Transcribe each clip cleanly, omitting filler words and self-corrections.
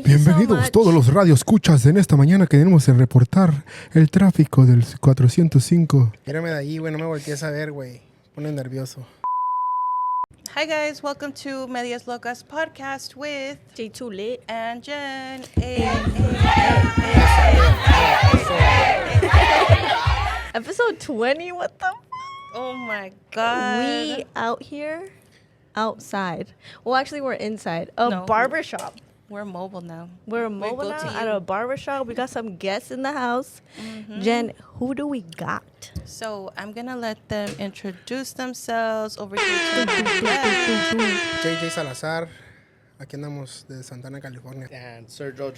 Bienvenidos todos los radioescuchas. En esta mañana queremos reportar el tráfico del 405. Mírame de ahí, güey, no me voltees a ver, güey. Pone nervioso. Hi guys, welcome to Medias Locas podcast with JayJay and Jen. Episode 20, what the fuck? Oh my god. We out here, outside. Well, actually, we're inside. No. Barbershop. We're mobile now. We're mobile go now to at you. a barbershop. We got some guests in the house. Jen, who do we got? So I'm gonna let them introduce themselves over here to the left. JayJay Salazar. Aquí andamos de Santana, California. And Sergio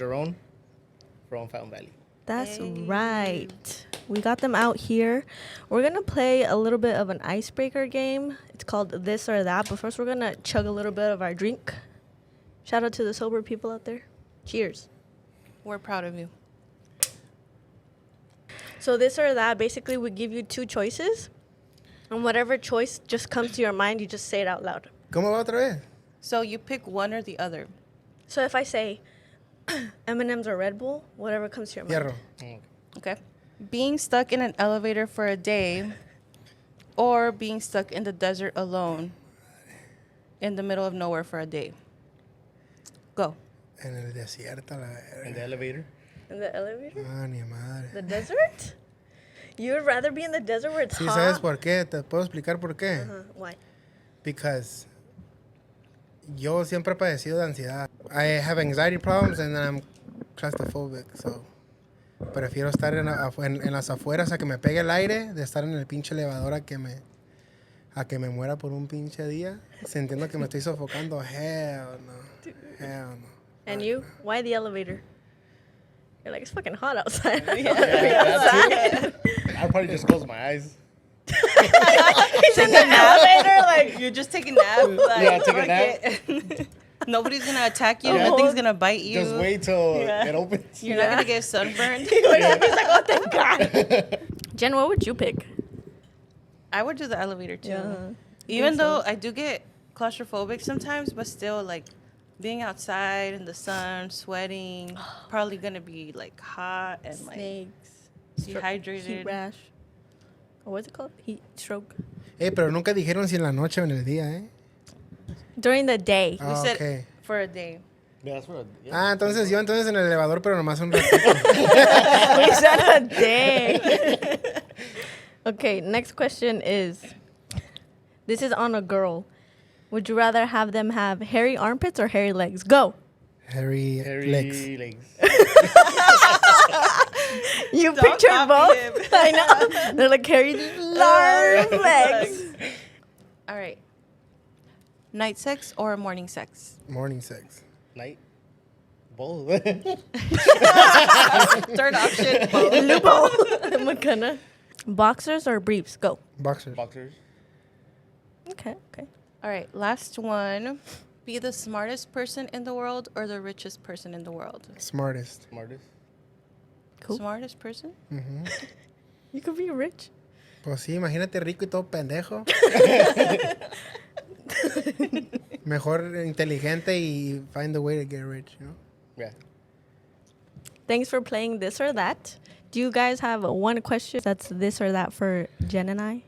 from Fountain Valley. That's right. We got them out here. We're going to play a little bit of an icebreaker game. It's called This or That. But first, we're going to chug a little bit of our drink. Shout out to the sober people out there. Cheers. We're proud of you. So This or That, basically, we give you two choices. And whatever choice just comes to your mind, you just say it out loud. ¿Cómo va otra vez? So you pick one or the other. So if I say M&M's or Red Bull, whatever comes to your mind. Hierro. Okay. Being stuck in an elevator for a day or being stuck in the desert alone in the middle of nowhere for a day. Go. En el desierto, la In the verga. elevator. In the elevator? Ah, ni madre. The desert? You would rather be in the desert where it's Sí, hot? ¿sabes por qué? ¿Te puedo explicar por qué? Why? Because yo siempre he padecido de ansiedad. I have anxiety problems and I'm claustrophobic, so prefiero estar en las afueras a que me pegue el aire de estar en el pinche elevador a que me muera por un pinche día sintiendo que me estoy sofocando. Hell no. Hell no. And you? Why the elevator? You're like, it's fucking hot outside. I'll probably just close my eyes. He's in the elevator, like, You just take a nap. Like, Yeah, take a fuck nap. it. Nobody's gonna attack you. Yeah. Nothing's gonna bite you. Just wait till Yeah. it opens. You're not gonna get sunburned. He's like, oh, thank God. Jen, what would you pick? I would do the elevator too. Yeah. Even though I do get claustrophobic sometimes, but still, like, being outside in the sun, sweating, probably gonna be like hot and like Snakes. dehydrated. Heat rash. Or what's it called? Heat stroke. Pero nunca dijeron si en la noche o en el día, ¿eh? During the day. We Ah, said ok. for a day. Yeah, that's what. Yeah. Ah, entonces yo en el elevador, pero nomás un ratito. We said a day. Okay, next question is, this is on a girl. Would you rather have them have hairy armpits or hairy legs? Go. Hairy Hairy legs. legs. You Don't picture copy both? him. I know. They're like hairy large legs. All right. Night sex or morning sex? Morning sex. Night. Both. Third option. Lupo. McKenna. Boxers or briefs? Go. Boxers. Boxers. Okay. All right. Last one. Be the smartest person in the world or the richest person in the world? Smartest. Smartest. Cool. Smartest person? You could be rich. Pues sí, imagínate rico y todo pendejo. Mejor inteligente y find a way to get rich, you know? Yeah. Thanks for playing This or That. Do you guys have one question that's this or that for Jen and I?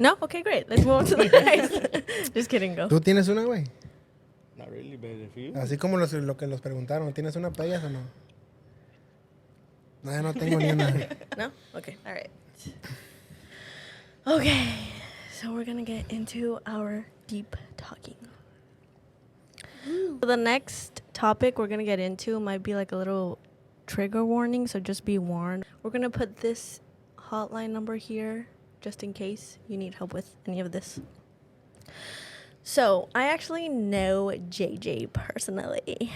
No? Okay, great. Let's move on to the next. Just kidding, go. ¿Tú tienes una, güey? Not really, but if you. Así como lo que los preguntaron, ¿tienes una para ellas o no? No, yo no tengo ni una. No? Okay. All right. Okay. So we're going to get into our deep talking. So the next topic we're going to get into might be like a little trigger warning, so just be warned. We're going to put this hotline number here just in case you need help with any of this. So I actually know JayJay personally.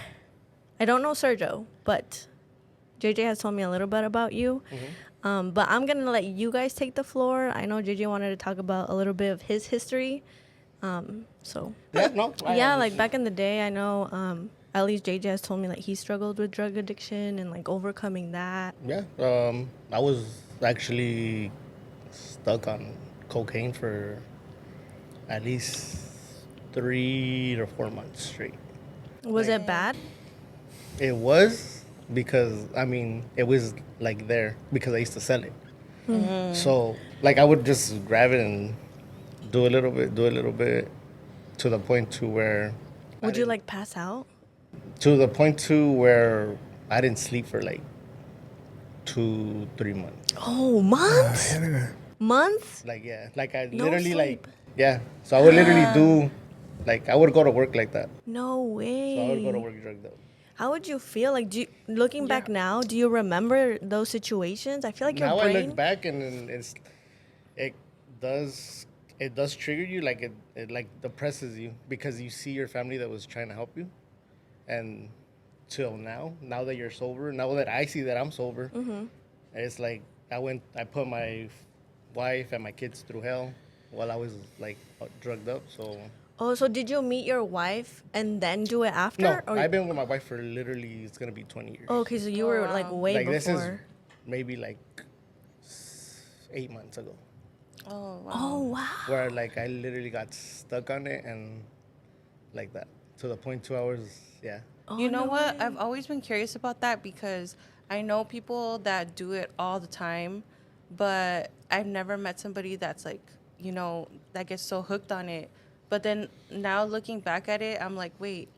I don't know Sergio, but JayJay has told me a little bit about you. But I'm going to let you guys take the floor. I know JayJay wanted to talk about a little bit of his history. So Yeah, no. yeah, like back in the day, I know at least JayJay has told me like he struggled with drug addiction and like overcoming that. Yeah. I was actually stuck on cocaine for at least 3 or 4 months straight. Was it bad? It was because I mean it was like there because I used to sell it. So like I would just grab it and do a little bit, to the point to where Would you like pass out? I didn't sleep for like 2-3 months. Oh, months? Months? Like yeah, like I No literally like sleep. yeah. So I would literally do like I would go to work like that. No way. So I would go to work drugged up. How would you feel? Like, looking back now, do you remember those situations? I feel like your Now brain. I look back and then it does trigger you, like it like depresses you because you see your family that was trying to help you, and till now that you're sober, now that I see that I'm sober, it's like I put my wife and my kids through hell while I was like drugged up. So Oh, so did you meet your wife and then do it after? no, Or I've been with my wife for literally it's gonna be 20 years. okay, so you were like way like before. this is maybe like 8 months ago. Oh, wow. Oh wow. Where like I literally got stuck on it and like that to the point 2 hours. Yeah. You know what? I've always been curious about that because I know people that do it all the time, but I've never met somebody that's like, you know, that gets so hooked on it. But then now looking back at it, I'm like, wait,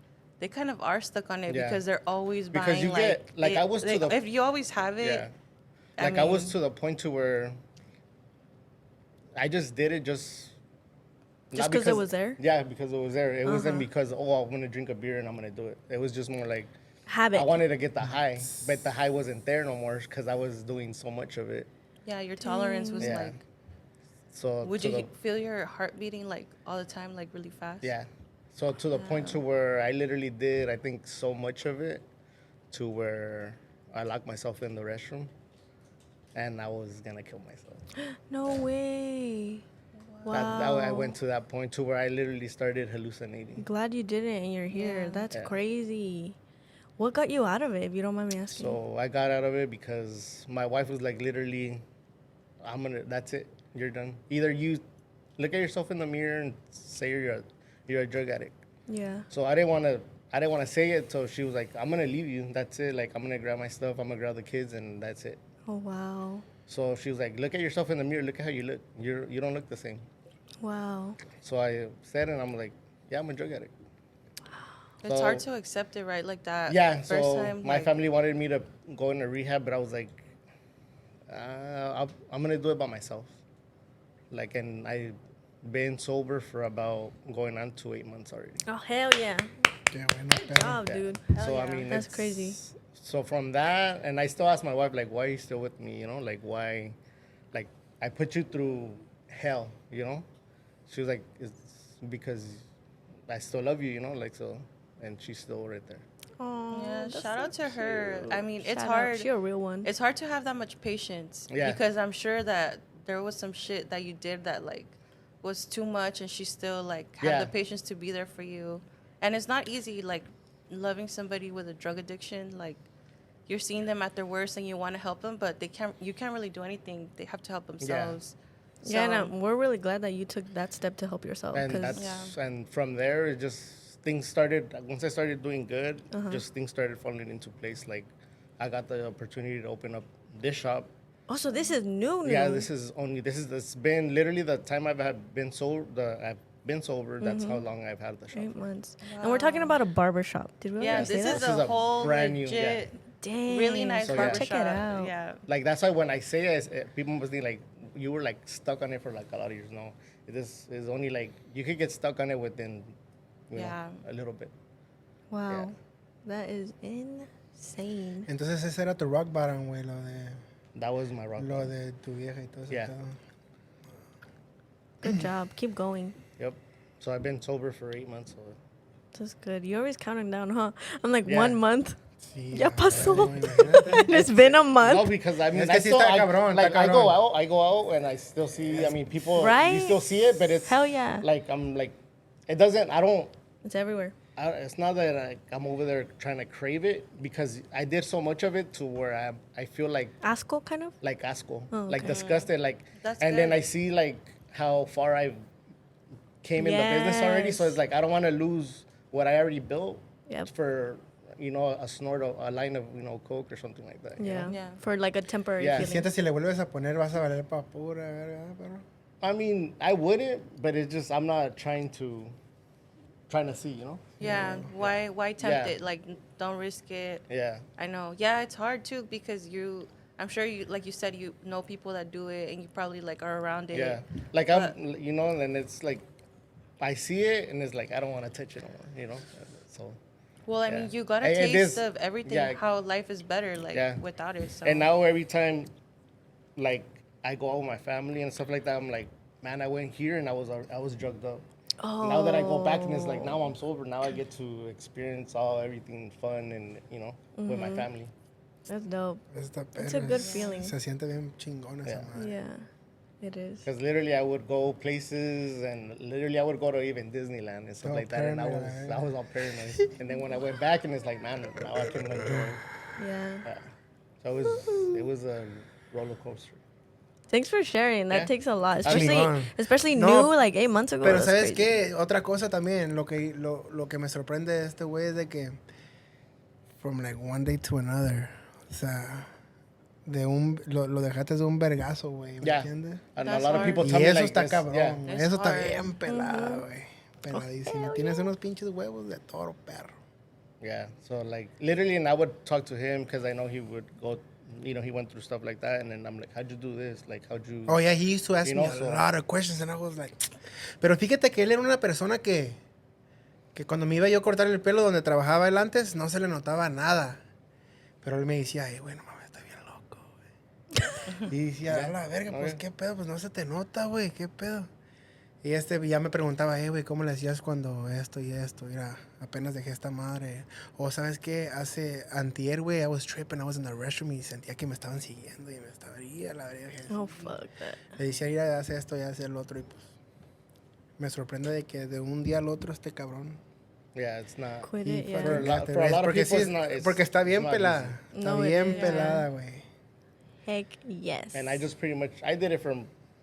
they kind of are stuck on it Yeah. because they're always Because buying you get- like, I was to the- if you always have it. Yeah. Like I was to the point to where I just did it just not 'cause it was there? Yeah, because it was there. It wasn't because I'm gonna drink a beer and I'm gonna do it. It was just more like Habit. I wanted to get the high, but the high wasn't there no more because I was doing so much of it. Yeah, your tolerance was Yeah. like. So Would to you the- feel your heart beating like all the time, like really fast? Yeah. So to the point to where I literally did, I think, so much of it to where I locked myself in the restroom and I was going to kill myself. No way. Wow. I went to that point to where I literally started hallucinating. Glad you did it and you're here. Yeah. That's Yeah. crazy. What got you out of it, if you don't mind me asking? So I got out of it because my wife was like, literally, that's it. You're done. Either you look at yourself in the mirror and say you're a drug addict. Yeah. So I didn't want to say it. So she was like, I'm going to leave you. That's it. Like, I'm going to grab my stuff. I'm going to grab the kids and that's it. Oh, wow. So she was like, look at yourself in the mirror. Look at how you look. You don't look the same. Wow. So I said it and I'm like, yeah, I'm a drug addict. It's So- hard to accept it, right? Like that. Yeah. First So time. my like, family wanted me to go into rehab, but I was like, I'm going to do it by myself. Like, and I've been sober for about going on to 8 months already. Oh, hell yeah. Yeah, bueno, pero- Oh, Yeah. dude. So I mean, That's it's- crazy. So from that, and I still ask my wife, like, why are you still with me? You know, like, why? Like, I put you through hell. You know, she was like, it's because I still love you. You know, like so, and she's still right there. Oh, Yeah, that's shout out to her. I mean, it's Shout out. hard. She a real one. It's hard to have that much patience. Yeah. Because I'm sure that there was some shit that you did that like was too much, and she still like had Yeah. the patience to be there for you. And it's not easy, like loving somebody with a drug addiction. Like you're seeing them at their worst, and you want to help them, but they can't. You can't really do anything. They have to help themselves. Yeah, So- and we're really glad that you took that step to help yourself. And 'cause- that's and from there, it just things started. Once I started doing good, just things started falling into place. Like I got the opportunity to open up this shop. oh, so this is new. Yeah, this has been literally the time I've been sober. I've been sober. That's how long I've had the shop. 8 months. And we're talking about a barber shop. Did we Yeah, already say this that? is This is a a whole brand new- legit, Dang. really nice So, yeah. barbershop. Check it out. Yeah. Like that's why when I say it, people must think like you were like stuck on it for like a lot of years. No, this is only like you could get stuck on it within, Yeah. a little bit. Wow. Yeah. That is insane. Entonces ese era tu rock bottom, güey, That was my rock. lo bottom. de tu vieja y todo eso. Yeah. todo. Good job. Keep going. Yep. So I've been sober for 8 months. So That's good. You're always counting down, huh? I'm like Yeah. 1 month. Sí, Ya pasó. imagínate. And it's been a month. no, because I mean, Es que I sí still, está I, cabrón, like está I go cabrón. out, and I still see. I mean, people, Right? you still see it, but it's Hell yeah. Like I'm like, it doesn't. I don't. It's everywhere. It's not that I'm over there trying to crave it because I did so much of it to where I feel like Asco, kind of? asco, Oh, like okay. disgusted, like, That's and then good. I see like how far I've came in the business already. So Yes. it's like I don't want to lose what I already built Yep. for, a snort of a line of, coke or something like that. you Yeah. know? Yeah. For like a temporary Yeah. feeling. Sientes si le vuelves a poner vas a valer pa' pura verga, pero... I mean, I wouldn't, but it's just I'm not trying to see, Yeah. Why tempt Yeah. it? Like, don't risk it. Yeah. I know. Yeah, it's hard too because I'm sure you, like you said, you know people that do it, and you probably like are around it. Yeah. Like But- and it's like I see it and it's like I don't want to touch it anymore, So. Well, I Yeah. mean, you got a And taste this- of everything. yeah. How life is better, like Yeah. without it. So. And now every time, like I go out with my family and stuff like that, I'm like, man, I went here and I was drugged up. Oh. Now that I go back and it's like now I'm sober. Now I get to experience everything fun and with my family. That's dope. Está It's a perro, good feeling. Se siente bien chingón esa Yeah. madre. Yeah, it is. Because literally I would go places and literally I would go to even Disneyland and stuff Oh, like that. And I paranoid. was all paranoid. And then when I went back and it's like, man, now I can enjoy. Yeah. So it was a roller coaster. Thanks for sharing. That Yeah. takes a lot, Chingón. especially No, new, like 8 months ago. Pero that's ¿sabes crazy. qué? Otra cosa también, lo que me sorprende de este güey es de que from like one day to another, o sea, lo dejaste de un vergazo, güey, ¿me Yeah. entiendes? And That's a lot of hard. people Y tell me eso like está this. cabrón, Yeah. güey. It's Eso está hard. bien pelado, güey. Peladísimo. Tienes unos pinches huevos de toro, perro. Yeah, so like literally, and I would talk to him because I know he would go, he went through stuff like that, and then I'm like, how'd you do this? Like, how'd you? Oh, yeah, he used to ask You me know, a so- lot of questions, and I was like... Pero fíjate que él era una persona que cuando me iba yo a cortar el pelo donde trabajaba él antes, no se le notaba nada. Pero él me decía, güey, no mames, está bien loco, güey. Y decía, a la verga, pues, ¿qué pedo? Pues no se te nota, güey, ¿qué pedo? Y ya me preguntaba, güey, ¿cómo le hacías cuando esto y esto? Mira, apenas dejé esta madre. O, ¿sabes qué? Antier, güey, I was tripping, I was in the restroom y sentía que me estaban siguiendo y me estaba... a la verga. Oh, fuck that. Le decía, mira, hace esto y hace el otro. Y pues, me sorprende de que de un día al otro este cabrón... Yeah, it's not. Quit y it, fucking For a yeah. lot- te for a ves. lot of Porque people, sí, it's not- it's- porque está bien it's not pelada. easy. Está No, it bien is. pelada, güey. Heck yes. And I just pretty much I did it for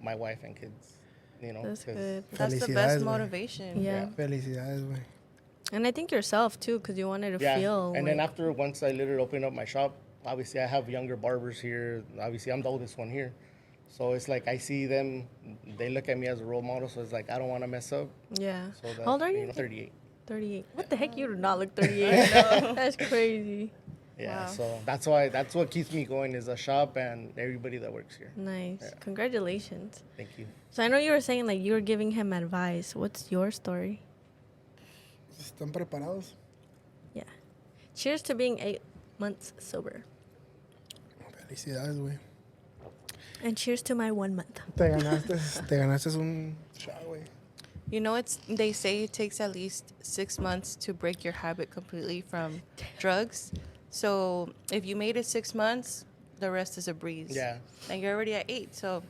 my wife and kids, That's 'cause- good. That's the Felicidades, best güey. motivation. Yeah. Felicidades, güey. And I think yourself too, because you wanted to Yeah, feel. and then like- after once I literally opened up my shop, obviously I have younger barbers here. Obviously I'm the oldest one here, so it's like I see them. They look at me as a role model, so it's like I don't want to mess up. Yeah. So that, How old are you? 38. 38. What the heck? You do not look 38. That's crazy. Yeah, Wow. so that's what keeps me going is the shop and everybody that works here. Nice. Yeah. Congratulations. Thank you. So I know you were saying like you were giving him advice. What's your story? ¿Están preparados? Yeah. Cheers to being 8 months sober. Felicidades, güey. And cheers to my 1 month. Te ganaste un shot, güey. You know, they say it takes at least 6 months to break your habit completely from drugs. So if you made it 6 months, the rest is a breeze. Yeah. And you're already at 8, so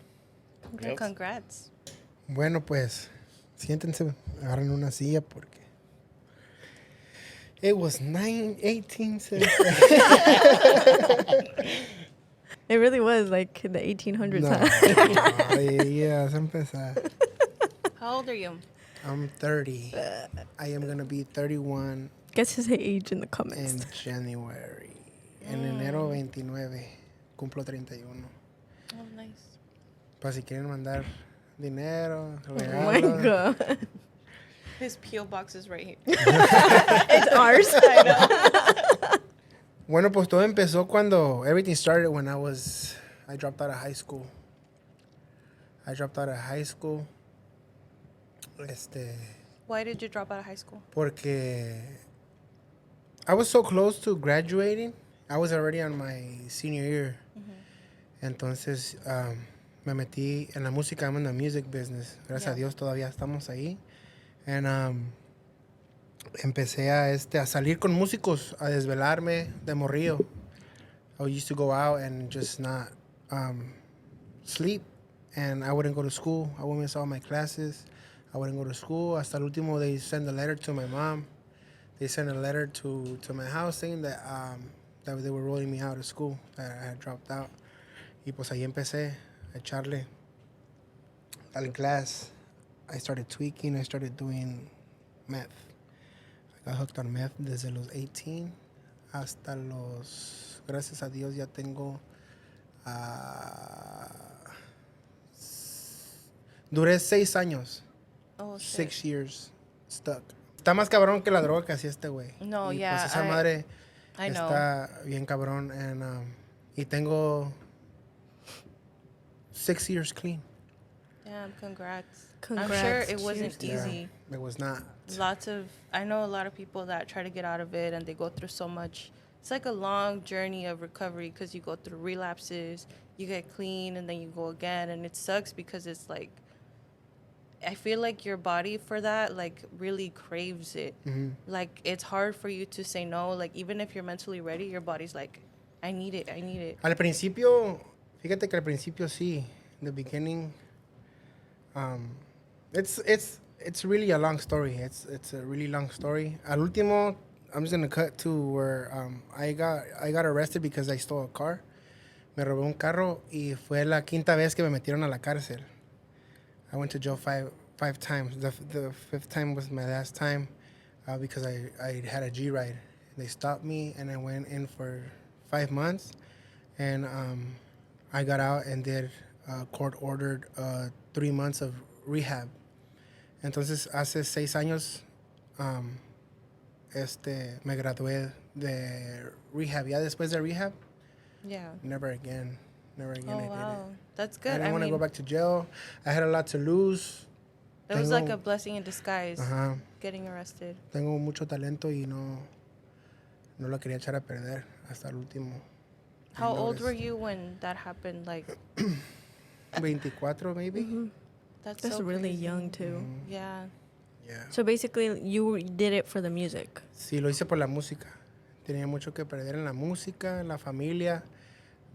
Yep. congrats. Bueno, pues, siéntense, agarren una silla porque... It was 9:18. It really was like the 1800s. No, Huh? ya vas a empezar. How old are you? I'm 30. I am going to be 31 Guess his age in the comments. in January. En enero 29. Cumplo 31. Oh, nice. Para si quieren mandar dinero, Oh my regalos. god. His P.O. box is right here. It's ours. I know. Bueno, pues todo empezó cuando everything started when I dropped out of high school. Why did you drop out of high school? Porque I was so close to graduating. I was already on my senior year. Entonces, me metí en la música. I'm in the music business. Gracias a Dios todavía estamos ahí. And empecé a salir con músicos, a desvelarme de morrillo. I used to go out and just not sleep. And I wouldn't go to school. I would miss all my classes. I wouldn't go to school. Hasta el último, they sent a letter to my mom. They sent a letter to my house saying that they were rolling me out of school, that I had dropped out. Y pues ahí empecé a echarle al glass. I started tweaking. I started doing meth. I got hooked on meth desde los 18 hasta los... Gracias a Dios ya tengo... duré 6 años. Oh, shit. 6 years stuck. Está más cabrón que la droga que hacía este güey. No, Y yeah, pues esa madre I know. está bien cabrón. Y tengo 6 years clean. Damn, congrats. I'm Congrats. sure it wasn't Cheers. easy. Yeah, it was not. I know a lot of people that try to get out of it and they go through so much. It's like a long journey of recovery because you go through relapses, you get clean, and then you go again. And it sucks because it's like, I feel like your body for that, like, really craves it. Mm-hmm. Like, it's hard for you to say no. Like, even if you're mentally ready, your body's like, I need it, I need it. Al principio, fíjate que al principio sí. In the beginning, it's really a long story. It's a really long story. Al último, I'm just gonna cut to where I got arrested because I stole a car. Me robé un carro y fue la quinta vez que me metieron a la cárcel. I went to jail five times. The fifth time was my last time because I had a G ride. They stopped me and I went in for 5 months, and I got out and did court ordered 3 months of rehab. Entonces hace 6 años me gradué de rehab. Ya después de rehab, Yeah. never again Oh, I did wow. it. That's I good. didn't want to go back to jail. I had a lot to lose. It was like Tengo- a blessing in disguise, Ajá. getting arrested. Tengo mucho talento y no lo quería echar a perder hasta el último. How I old were noticed. you when that happened? Like, 24 maybe? that's That's so really crazy. young too. Yeah. Yeah. So basically, you did it for the music. Sí, lo hice por la música. Tenía mucho que perder en la música, en la familia.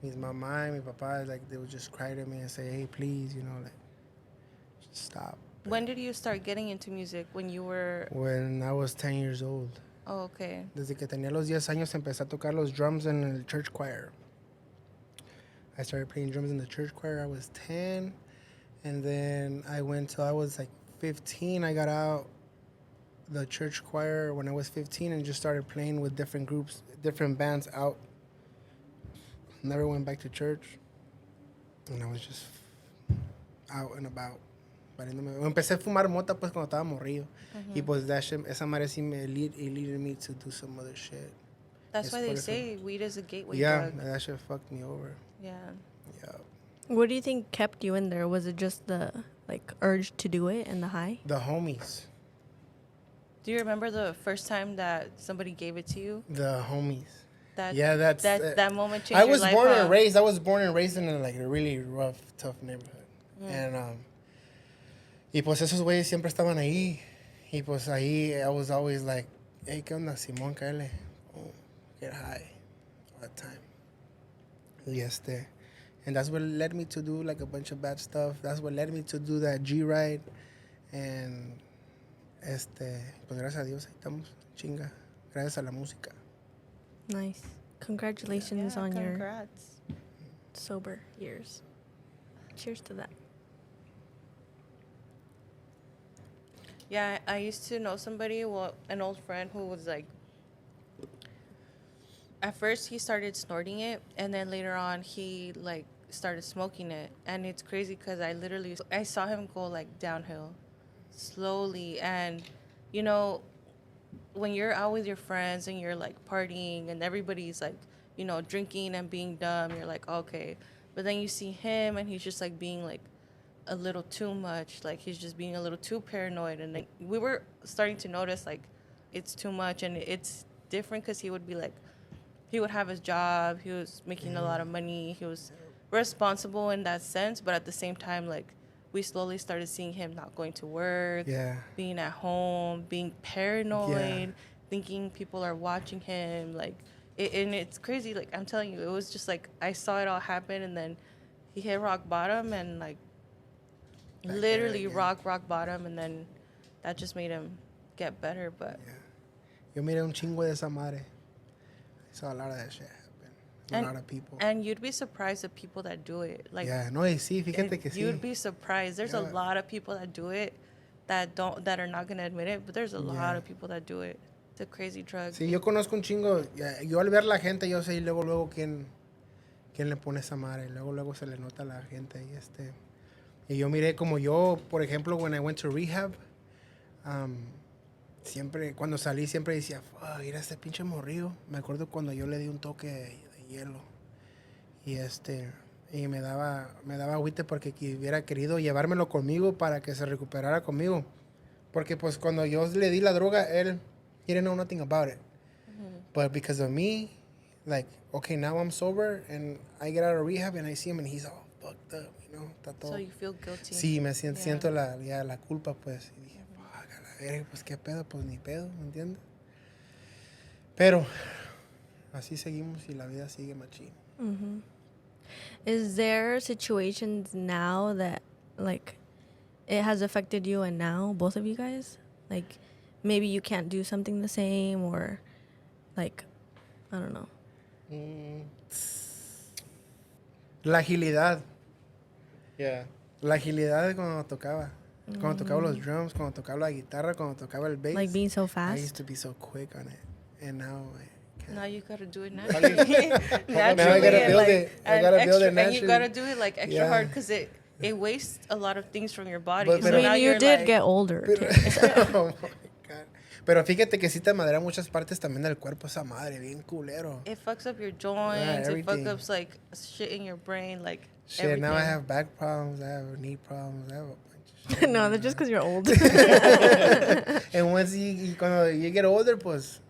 Mi mamá y mi papá, like, they would just cry to me and say, hey, please, like, just stop. When did you start getting into music? When you were... When I was 10 years old. Oh, okay. Desde que tenía los 10 años empecé a tocar los drums en el church choir. I started playing drums in the church choir. I was 10. And then I went till I was like 15. I got out the church choir when I was 15 and just started playing with different groups, different bands out. Never went back to church. And I was just out and about. Empecé a fumar mota pues cuando estaba morrido. Y pues esa madre sí me leaded me to do some other shit. That's Yes, why por they eso. say weed is a gateway Yeah, drug. that shit fucked me over. Yeah. Yeah. What do you think kept you in there? Was it just the urge to do it and the high? The homies. Do you remember the first time that somebody gave it to you? The homies. That Yeah, that's that moment changed I your was life. born huh? and raised. I was born and raised in a really rough, tough neighborhood. And y pues esos güeyes siempre estaban ahí. Y pues ahí I was always like, hey, ¿qué onda, Simón? Cáele. Oh, get high all the time. Y and that's what led me to do like a bunch of bad stuff. That's what led me to do that G ride. And pues gracias a Dios ahí estamos, chinga. Gracias a la música. Nice. Congratulations Yeah, on your congrats. sober years. Cheers to that. Yeah, I used to know somebody, an old friend who was like, at first he started snorting it, and then later on he like started smoking it. And it's crazy because I saw him go like downhill slowly. And when you're out with your friends and you're like partying and everybody's like, drinking and being dumb, you're like, okay. But then you see him and he's just like being like a little too much, like he's just being a little too paranoid. And like, we were starting to notice like it's too much. And it's different because he would be like, he would have his job, he was making a lot of money, he was responsible in that sense. But at the same time, like, we slowly started seeing him not going to work, Yeah. being at home, being paranoid, thinking people are watching him. Like, and it's crazy. Like, I'm telling you, it was just like I saw it all happen, and then he hit rock bottom, and like Back literally there again. rock bottom, and then that just made him get better. But Yo miré un chingo de esa madre. I saw a lot of that shit happen. A lot of people. and you'd be surprised the people that do it. Like, Yeah, no, y sí, fíjate que sí. you'd be surprised. There's a Yeah. lot of people that do it that are not gonna admit it, but there's a lot Yeah. of people that do it. It's a crazy drug. Sí, yo conozco un chingo. Yo al ver la gente, yo sé luego quién le pone esa madre. Luego se le nota a la gente. Y yo miré como yo, por ejemplo, when I went to rehab, siempre, cuando salí, siempre decía, fuck, mira este pinche morrillo. Me acuerdo cuando yo le di un toque de hielo. Y me daba agüite porque hubiera querido llevármelo conmigo para que se recuperara conmigo. Porque pues cuando yo le di la droga, él he didn't know nothing about it. But because of me, like, okay, now I'm sober and I get out of rehab and I see him and he's all fucked up, you know, está todo. So you feel guilty. Sí, me siento la culpa, pues. Y dije, fuck, a la verga, pues qué pedo, pues ni pedo, ¿me entiendes? Pero así seguimos y la vida sigue machín. Is there situations now that, like, it has affected you and now, both of you guys? Like, maybe you can't do something the same or, like, I don't know. La agilidad. Yeah. La agilidad cuando tocaba. Cuando tocaba los drums, cuando tocaba la guitarra, cuando tocaba el bass. Like being so I fast? used to be so quick on it. And now I can't. Now you gotta do it Now naturally. I gotta build it. I gotta build it And naturally. you gotta do it like extra Yeah. hard because it wastes a lot of things from your body. But- So I now mean, you you're did like, get older. Pero, too. oh my God. Pero fíjate que sí te madera muchas partes también del cuerpo esa madre, bien culero. it fucks up your joints. It everything. fucks up like shit in your brain. Like Shit, everything. now I have back problems, I have knee problems, I have a bunch of shit. No, that's just because you're old. And once cuando you get older, pues,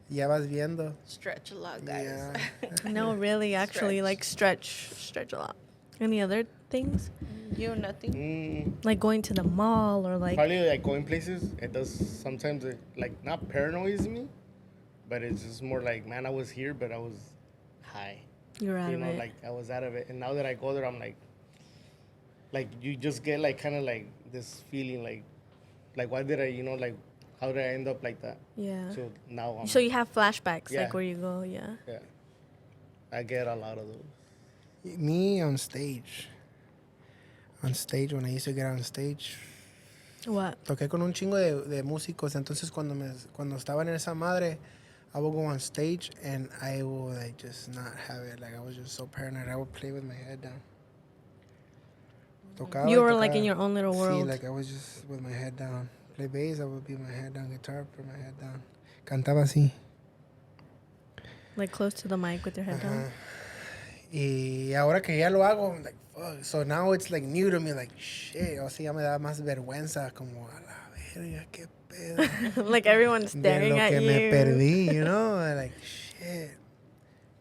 ya vas viendo. Stretch a lot, guys. Yeah. No, really, actually, like stretch a lot. Any other things? You nothing. Like going to the mall or like... Probably like going places. It does sometimes like not paranoids me, but it's just more like, man, I was here, but I was high. You're out You of know, it. like I was out of it, and now that I go there, I'm like you just get like kind of like this feeling like why did I, you know, like how did I end up like that? Yeah. So now I'm So you have flashbacks, Yeah. like where you go, yeah. yeah, I get a lot of those. Me on stage. On stage, when I used to get on stage, What? toqué con un chingo de músicos. Entonces, cuando estaba en esa madre, I would go on stage and I would like just not have it. Like I was just so paranoid. I would play with my head down. Tocaba You y were like tocaba. in your own little Sí, world. like I was just with my head down. Play bass, I would be with my head down. Guitar, put my head down. Cantaba así. Like close to the mic with your head down. Y ahora que ya lo hago, I'm like, fuck. So now it's like new to me, like, shit. O sea, ya me da más vergüenza, como a la verga, qué pedo. Like everyone's De staring lo at que you. me perdí, you know? Like, shit.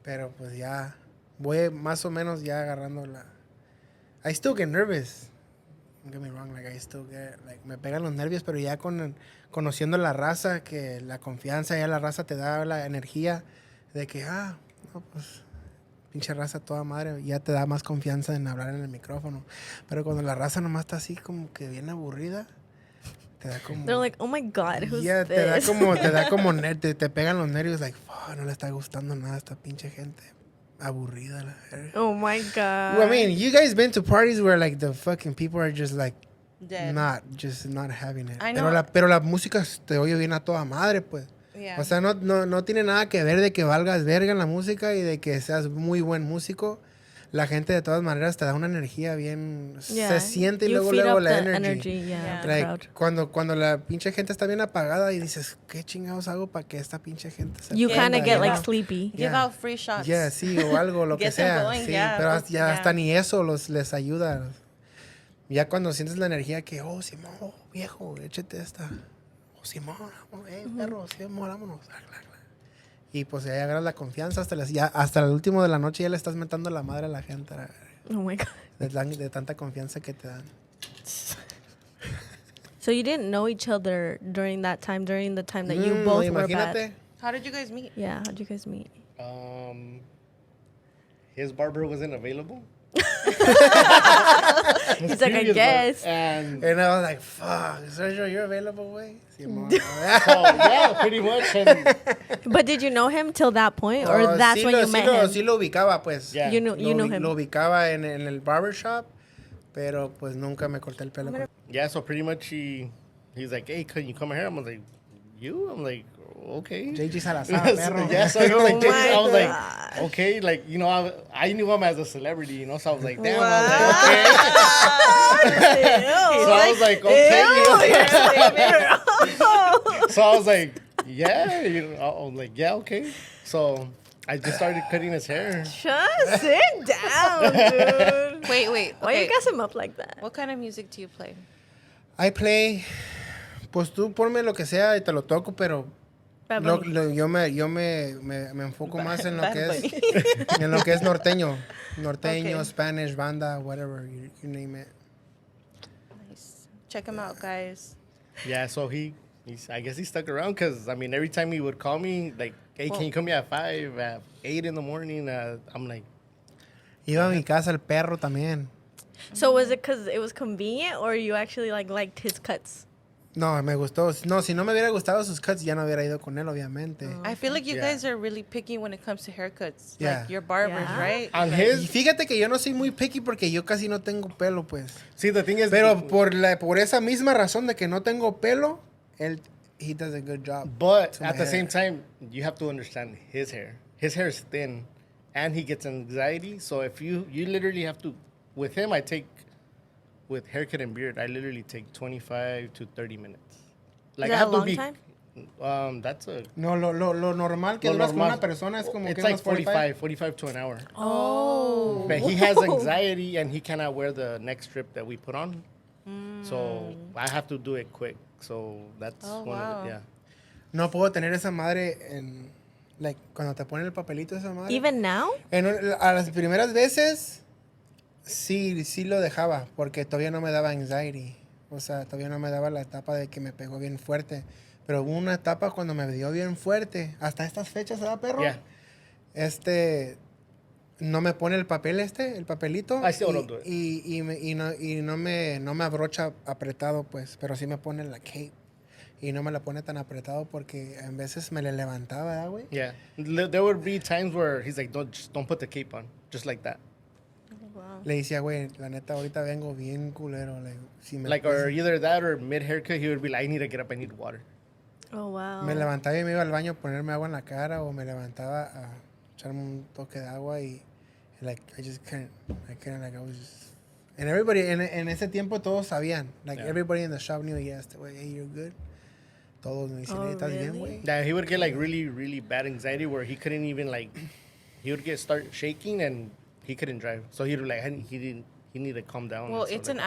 Pero pues ya, voy más o menos ya agarrando la... I still get nervous. Don't get me wrong, like, I still get... Like, me pegan los nervios, pero ya conociendo la raza, que la confianza, ya la raza te da la energía de que, no, pues... Pinche raza toda madre, ya te da más confianza en hablar en el micrófono. Pero cuando la raza nomás está así como que bien aburrida, te da como... They're like, oh my God, who's Ya, this? te da como te pegan los nervios, like, no le está gustando nada a esta pinche gente aburrida, la verga. Oh my God. Well, I mean, you guys been to parties where like the fucking people are just like Dead. not having it. I know. Pero la música te oye bien a toda madre, pues. Yeah. O sea, no tiene nada que ver de que valgas verga en la música y de que seas muy buen músico. La gente de todas maneras te da una energía bien... Yeah. Se siente y You luego feed up la the energy. yeah, the Like, crowd. cuando la pinche gente está bien apagada y dices, ¿qué chingados hago para que esta pinche gente se You prenda, kind of get you like know? sleepy. Give Yeah. out free shots. Yeah, sí, o algo, lo que Get them sea. going, Sí, yeah, pero pues, ya yeah. hasta ni eso les ayuda. Ya cuando sientes la energía que, Simón, viejo, échate esta. Simón, perro, Simón, vámonos. Y pues ya agarras la confianza hasta el último de la noche ya le estás metiendo la madre a la gente. Oh my God. De tanta confianza que te dan. So you didn't know each other during the time that you No, both were imagínate. bad? How did you guys meet? Yeah, how'd you guys meet? His barber wasn't available. He's like, I Previous guess. And And I was like, fuck, Sergio, you're available, güey? Simón. so, yeah, pretty much. And But did you know him till that point? Or Oh, that's sí when lo- you sí met lo- him? Sí lo ubicaba, pues. Yeah. You knew him. Lo ubicaba en el barbershop, pero pues nunca me corté el pelo. yeah, so pretty much he's like, hey, can you come here? I'm like, you? I'm like, okay. JJ Salazar, perro. Yeah, so I was like, Oh my I was like, gosh. okay, like, you know, I knew him as a celebrity, you know, so I was like, damn, Wow. I was like, okay. So I was like, okay, you know. So I was like, yeah, you know, I was like, yeah, okay. So I just started cutting his hair. Just sit down, dude. Wait. Why you Okay. gas him up like that? What kind of music do you play? I play. Pues tú ponme lo que sea y te lo toco, pero Bad lo- Bunny. lo- yo me enfoco más en lo Bad que es Bunny. en lo que es norteño, norteño, Okay. Spanish, banda, whatever you name it. Nice. Check him out, guys. Yeah, so I guess he stuck around because, I mean, every time he would call me, like, hey, can you come here at 5, at 8 in the morning? I'm like, Iba a mi casa el perro también. So was it because it was convenient, or you actually liked his cuts? No, me gustó. No, si no me hubiera gustado sus cuts, ya no hubiera ido con él, obviamente. I feel like you Yeah. guys are really picky when it comes to haircuts. Yeah. Like your barbers, Yeah. right? on Y his, fíjate que yo no soy muy picky porque yo casi no tengo pelo, pues. see, the thing is, Pero por esa misma razón de que no tengo pelo, he does a good job. but to my at the hair. same time, you have to understand his hair. His hair is thin, and he gets anxiety. So if you literally have to, with him, with haircut and beard, I literally take 25 to 30 minutes. Like Is I that have a to long be. time? That's a. No, lo normal que lo duras con normal. una persona es como It's que like unos 45. 45 to an hour. Oh. But he has anxiety and he cannot wear the neck strip that we put on. So I have to do it quick. So that's Oh, one wow. of it. Yeah. No puedo tener esa madre en... Like, cuando te ponen el papelito esa madre. Even now? A las primeras veces, sí lo dejaba, porque todavía no me daba anxiety. O sea, todavía no me daba la etapa de que me pegó bien fuerte. Pero hubo una etapa cuando me dio bien fuerte. Hasta estas fechas, ¿verdad, perro? Yeah. No me pone el papelito. I still don't do it. Y no me abrocha apretado, pues. Pero sí me pone la cape. Y no me la pone tan apretado porque en veces me le levantaba, ¿verdad, güey? Yeah. There would be times where he's like, just don't put the cape on. Just like that. Wow. Le decía, güey, la neta, ahorita vengo bien culero. Si me, Like, or either that or mid haircut, he would be like, I need to get up, I need water. Oh, wow. me levantaba y me iba al baño a ponerme agua en la cara o me levantaba a echarme un toque de agua y like, I couldn't, like, I was just... And everybody, en ese tiempo todos sabían. Like, Yeah. everybody in the shop knew, yes, hey, you're good. Todos me dicen, Oh, hey, ¿estás bien, really? güey? Yeah, he would get like really, really bad anxiety where he couldn't even like, he would start shaking and he couldn't drive. So he would like, he needed to calm down. Well, and stuff it's like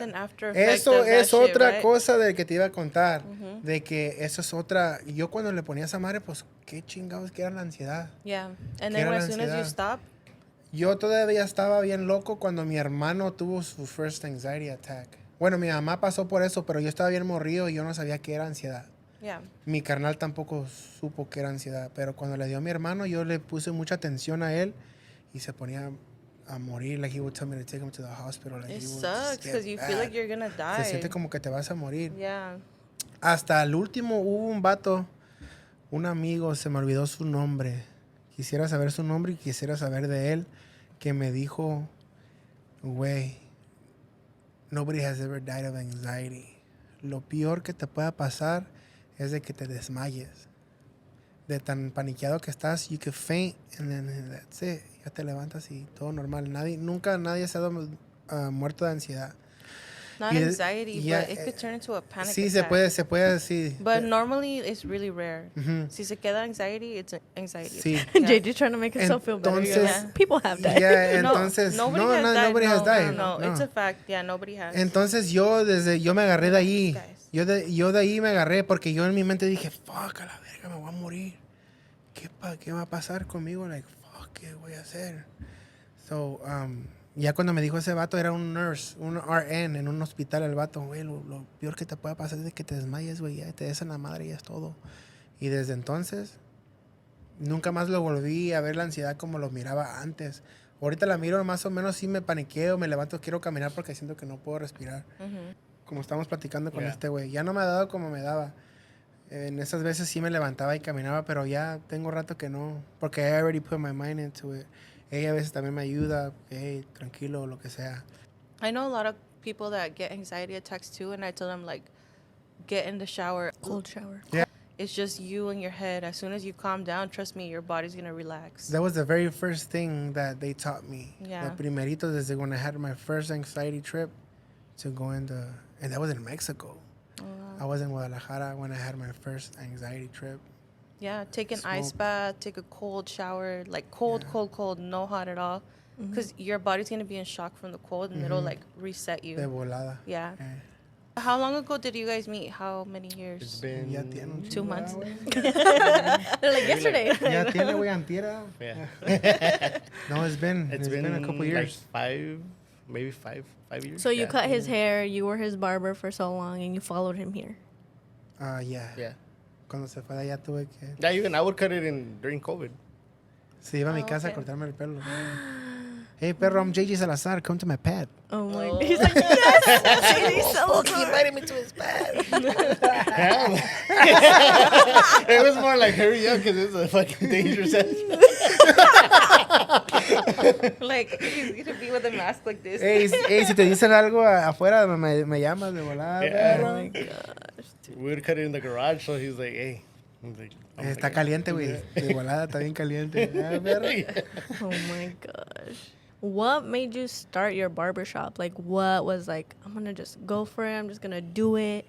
an that. after effect Eso of that es otra shit, right? cosa de que te iba a contar. De que eso es otra... Yo cuando le ponía esa madre, pues, qué chingados que era la ansiedad. Yeah. And ¿Qué then era as la soon as you ansiedad? stop, Yo todavía estaba bien loco cuando mi hermano tuvo su first anxiety attack. Bueno, mi mamá pasó por eso, pero yo estaba bien morrido y yo no sabía qué era ansiedad. yeah. Mi carnal tampoco supo qué era ansiedad, pero cuando le dio a mi hermano, yo le puse mucha atención a él y se ponía a morir. Like, he would tell me to take him to the hospital. Like, It he would sucks just get because you feel like bad. you're gonna die. Se siente como que te vas a morir. Yeah. Hasta el último hubo un vato, un amigo, se me olvidó su nombre. Quisiera saber su nombre y quisiera saber de él, que me dijo, güey, nobody has ever died of anxiety. Lo peor que te pueda pasar es de que te desmayes. De tan paniqueado que estás, you could faint and then that's it. Ya te levantas y todo normal. Nunca nadie se ha muerto de ansiedad. Not Y- anxiety, yeah, but it could turn into a panic Sí, attack. se puede decir. But normally it's really rare. Ujú. Si se queda anxiety, it's anxiety. Sí. Yeah. JJ trying to make himself feel better. You're Entonces- like, people have that. Yeah, No, entonces, nobody no, has no, died. nobody has died. No, No. it's a fact. Yeah, nobody has. Entonces yo me agarré de ahí. Guys. Yo de ahí me agarré porque yo en mi mente dije, fuck, a la verga, me voy a morir. ¿Qué va a pasar conmigo? Like, fuck, ¿qué voy a hacer? So, ya cuando me dijo ese vato, era un nurse, un RN en un hospital, el vato, güey, lo peor que te puede pasar es de que te desmayes, güey, ya te des en la madre y es todo. Y desde entonces, nunca más lo volví a ver la ansiedad como lo miraba antes. Ahorita la miro más o menos, sí me paniqueo, me levanto, quiero caminar porque siento que no puedo respirar. Como estamos platicando con Yeah. este güey. Ya no me ha dado como me daba. En esas veces sí me levantaba y caminaba, pero ya tengo rato que no. Porque I already put my mind into it. Ella a veces también me ayuda. Hey, tranquilo, lo que sea. I know a lot of people that get anxiety attacks too, and I tell them like, get in the shower. Cold shower. It's just you and your head. As soon as you calm down, trust me, your body's gonna relax. That was the very first thing that they taught me. Yeah. The primerito desde when I had my first anxiety trip to go into, and that was in Mexico. I was in Guadalajara when I had my first anxiety trip. Yeah, take an Smoke. ice bath, take a cold shower, like cold, no hot at all. Because your body's gonna be in shock from the cold and it'll like reset you. De volada. Yeah. Eh. How long ago did you guys meet? How many It's years? been Ya tiene un 2 chingo, months. güey. They're like yesterday. Ya tiene, güey, antiera. yeah. No, it's been a couple like years. 5, maybe 5 years. So you yeah. cut his hair, you were his barber for so long, and you followed him here. Yeah. Yeah. Cuando se fue de allá tuve que... Yeah, even I would cut it in during COVID. Se iba a mi Oh, casa okay. a cortarme el pelo. Hey, perro, I'm JayJay Salazar. Come to my pad. Oh my god. He's like, yes! He invited me to his pad. It was more like, hurry up, because it's a fucking dangerous Like, he's gonna be with a mask like this. Hey, si te dicen algo afuera, me llamas de volada, Yeah. perro. Oh my gosh. We would cut it in the garage, so he's like, hey. He's like, I'm Está like, caliente, güey. De volada, está bien caliente. Ah, perro. Oh my gosh. What made you start your barbershop? Like, what was like, I'm gonna just go for it, I'm just gonna do it?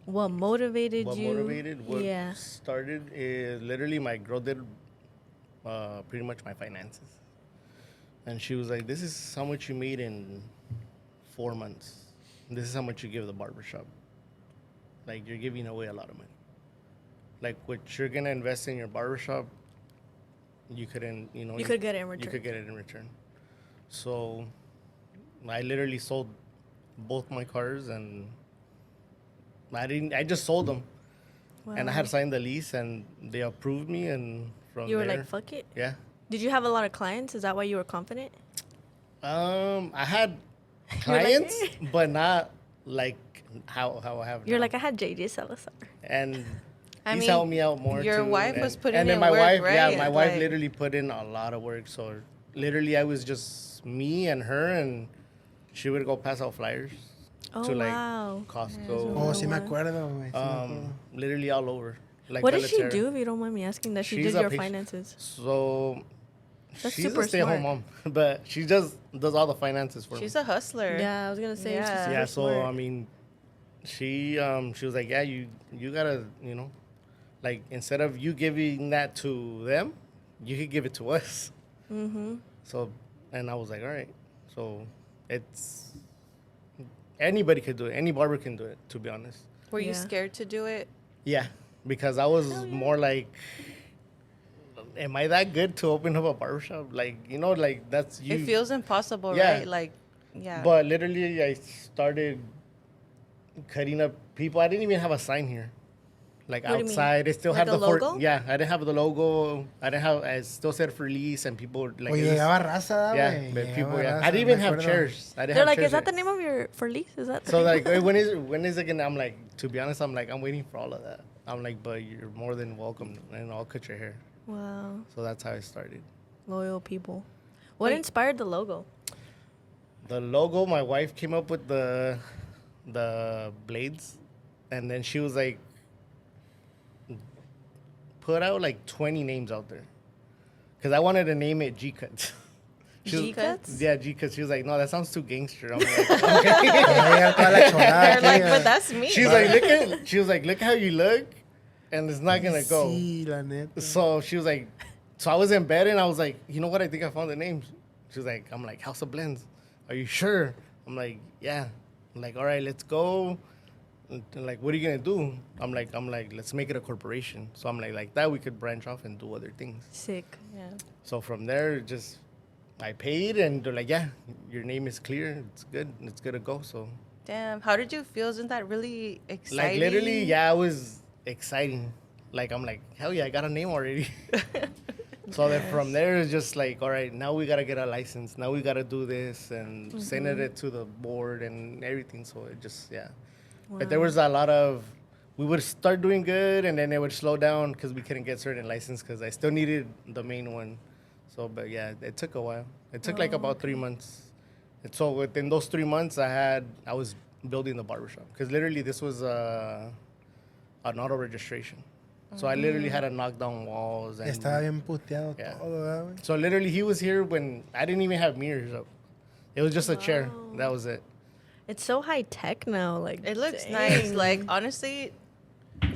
What motivated What you? motivated? What Yeah. started is literally my girl did pretty much my finances. And she was like, this is how much you made in 4 months. This is how much you give the barbershop. Like, you're giving away a lot of money. Like, what you're going to invest in your barbershop, you couldn't, You could get it in You return. could get it in return. So I literally sold both my cars, and I just sold them. And I had signed the lease, and they approved me, and from You were there, like, fuck it. yeah. Did you have a lot of clients? Is that why you were confident? I had like, clients, but not like how I have You're now. like, I had JayJay Salazar. And I he's mean, helped me out more. your too, wife and, was putting and then in my work, wife, right? Yeah, my wife Like- literally put in a lot of work. So literally, I was just me and her, and she would go pass out flyers Oh, to like wow. Costco, Oh, sí me acuerdo, güey. Sí me acuerdo. literally all over. Like What did she Pelletier. do, if you don't mind me asking, that she She's did a your patient. finances? So That's she's super a stay-at-home smart. mom, but she just does all the finances for me. She's a hustler. Yeah, I was gonna say. Yeah. she's super Yeah, so smart. I mean, she was like, yeah, you gotta, like, instead of you giving that to them, you could give it to us. Mm-hmm. So, and I was like, all right. So it's anybody could do it. Any barber can do it, to be honest. Were you Yeah. scared to do it? Yeah, because I was more like, am I that good to open up a barbershop? Like, like that's you. It feels impossible, Yeah. right? Like, yeah. But literally, I started cutting up people. I didn't even have a sign here. Like What do you mean? outside, it still Like had a the logo? Yeah, I didn't have the logo. I still said for lease, and people like. Oye, it was- llegaba raza, yeah, güey. but people. Llegaba Yeah, raza, I didn't even me have acuerdo. chairs. I didn't They're have like, chairs is that the yet. name of your for lease? Is that the So name? like, "Hey, when is it gonna?" I'm like, to be honest, I'm waiting for all of that. I'm like, but you're more than welcome, and I'll cut your hair. Wow, So that's how I started. loyal people. What Wait. inspired the logo? The logo, my wife came up with the blades, and then she was like, put out like 20 names out there, because I wanted to name it G Cuts. She was- G-Cuts? Yeah, G Cuts. She was like, no, that sounds too gangster. I'm like, okay. Llega toda la chorada They're aquí, like, ah. but that's me. She was like, look how you look, and it's not gonna go. Sí, la neta. So she was like, so I was in bed and I was like, you know what? I think I found the name. She was like, I'm like, House of Blends. Are you sure? I'm like, yeah. I'm like, all right, let's go. And like, what are you gonna do? I'm like, let's make it a corporation. So I'm like that we could branch off and do other things. Sick. Yeah. So from there, just I paid and they're like, yeah, your name is clear. It's good. It's good to go. So Damn. How did you feel? Isn't that really exciting? like literally, yeah, it was exciting. Like I'm like, hell yeah, I got a name already. So then from there it's just like, all right, now we gotta get a license. Now we gotta do this and send it to the board and everything. So it just But there was a lot of, we would start doing good and then it would slow down because we couldn't get certain license because I still needed the main one. So but yeah, it took a while. It took like about 3 months. And so within those 3 months I was building the barbershop because literally this was an auto registration. So I literally had to knock down walls. And Estaba bien puteado Yeah. todo, ¿verdad, güey? So literally, he was here when I didn't even have mirrors up. It was just a chair. That was it. It's so high tech now. Like It looks dang. nice. Like honestly,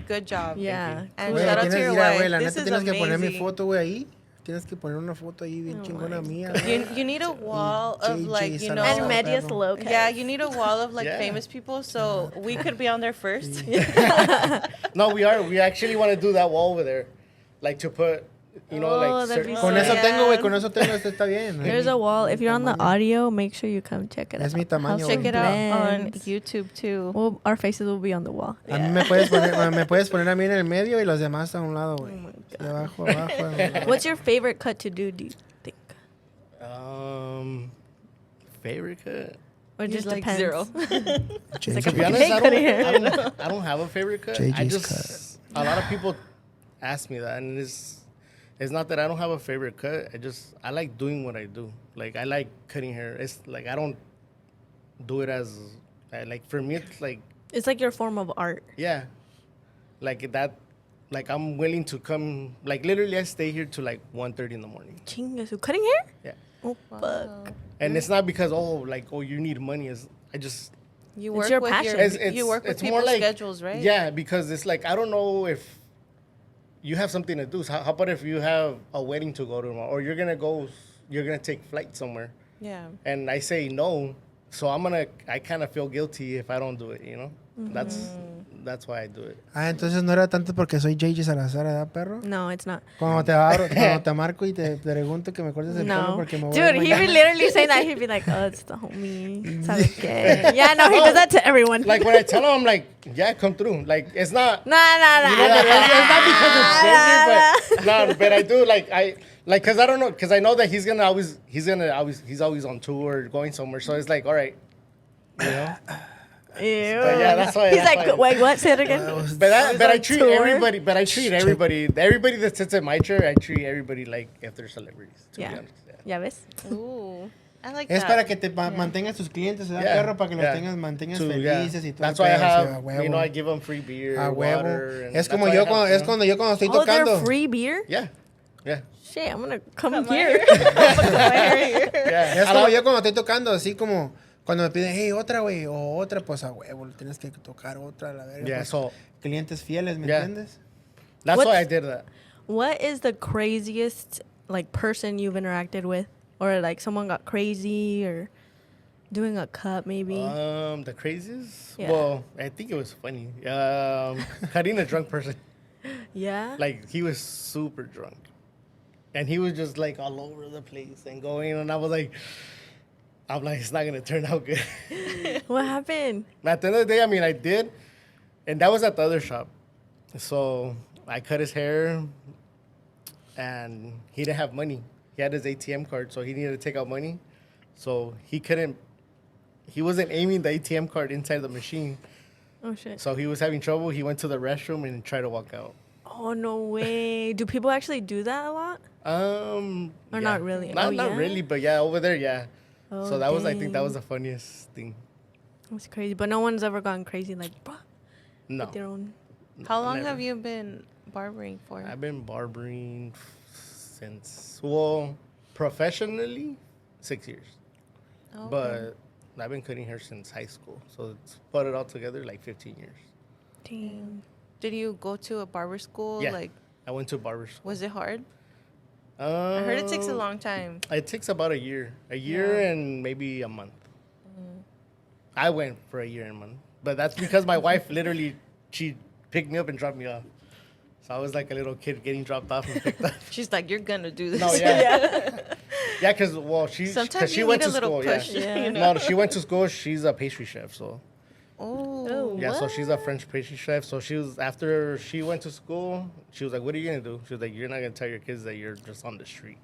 good job. Yeah. And Güey, shout out to tienes, your mira, wife. güey, la This neta is tienes que poner mi amazing. foto, güey, ahí. Tienes que poner una foto ahí bien chingona mía. güey. You need a wall of JJ like, you know. Salazar. And medias perro. low. Yeah, you need a wall of like Yeah. famous people, so we could be on there first. No, we are. We actually want to do that wall over there, like to put, you know, Oh, like that'd be certain. Con so eso Yeah. tengo, güey, con eso tengo, esto está bien. There's a wall. If you're on the audio, make sure you come check it out. Es mi tamaño, How Check güey. it out on blends. YouTube too. Well, our faces will be on the wall. A mí me puedes poner a mí en el medio y los demás a un lado, güey. De abajo, abajo. a un lado. What's your favorite cut to do you think? Favorite cut. Or He's just like depends. zero. JJ. To be honest, Hey, cut it I don't have a favorite cut. JJ's I just a lot of people ask me that, and it's not that I don't have a favorite cut. I like doing what I do. Like I like cutting hair. It's like I don't do it as like for me. It's like It's like your form of art. yeah, like that. Like I'm willing to come. Like literally, I stay here till like 1:30 in the morning. Chingasu. Cutting hair? Yeah, Oh, fuck. and it's not because you need money. I just You It's work your with passion. you work with it's more people's like schedules, right? Yeah, because it's like I don't know if you have something to do. So how about if you have a wedding to go to, or you're gonna take flight somewhere, Yeah. and I say no, so I kind of feel guilty if I don't do it. You know, that's why I do it. Ah, entonces no era tanto porque soy JJ Salazar, ¿verdad, perro? No, it's not. Cuando te marco y te pregunto que me cortes el pelo No. porque me voy a Dude, he mañana. would literally say that. He'd be like, oh, it's the homie. ¿Sabes qué? Yeah, no, he does that to everyone. Like when I tell him, I'm like, yeah, come through. Like it's not. Nah, nah, nah. You know, it's not because of Sergio, but no, but I do like cause I don't know, cause I know that he's always on tour, going somewhere. So it's like, all right, you know. Ew. But yeah, that's why. He's that's like, why. wait, what? Say it again. But I on treat tour. everybody. But I treat everybody. Everybody that sits in my chair, I treat everybody like if they're celebrities. To be Yeah. honest. ¿Ya ves? Ooh. I like Es that. para que te mantengas tus clientes, ¿verdad, Yeah, perro? Para que los yeah. mantengas To- felices y todo. That's el why I pedo, sí, a have. huevo. You know, I give them free beer, A huevo. water. And Es that's como why I yo have, cuando, you es know. cuando yo cuando estoy Oh, they're tocando. free beer? Yeah. Yeah. Shit, I'm gonna come here. Yeah. Es como yo cuando estoy tocando, así como cuando me piden, hey, otra, güey, o otra, pues a huevo, tienes que tocar otra, la verga. Yeah. pues, So clientes fieles, ¿me Yeah. entiendes? that's What's- why I did that. What is the craziest like person you've interacted with, or like someone got crazy, or doing a cut maybe? The craziest. Yeah. Well, I think it was funny. Cutting a drunk person. Yeah. Like he was super drunk, and he was just like all over the place and going. And I'm like, it's not gonna turn out good. What happened? At the end of the day, I mean, I did, and that was at the other shop. So I cut his hair, and he didn't have money. He had his ATM card, so he needed to take out money. So he couldn't. He wasn't aiming the ATM card inside the machine, Oh shit. so he was having trouble. He went to the restroom and tried to walk out. Oh no way. Do people actually do that a lot? Or not really? Not Oh, not yeah? really, but yeah, over there, yeah. Oh, So that was, I think, that dang. was the funniest thing. That's crazy. But no one's ever gone crazy like, bruh, No, with their own. How long never. have you been barbering for? I've been barbering since professionally 6 years, Okay. but I've been cutting hair since high school. So it's put it all together like 15 years. Dang. Did you go to a barber school? Yeah. Like, I went to barber school. was it hard? I heard it takes a Um, long time. It takes about a year Yeah. and maybe a month. I went for a year and a month, but that's because my wife literally she picked me up and dropped me off. So I was like a little kid getting dropped off and picked up. She's like, you're gonna do this. No, yeah, yeah, because Sometimes she you went need to a little school. push. Yeah. You know? No, she went to school. She's a pastry chef, so Oh. yeah, so she's a French pastry chef. So she was after she went to school. She was like, "What are you gonna do?" She was like, "You're not gonna tell your kids that you're just on the street."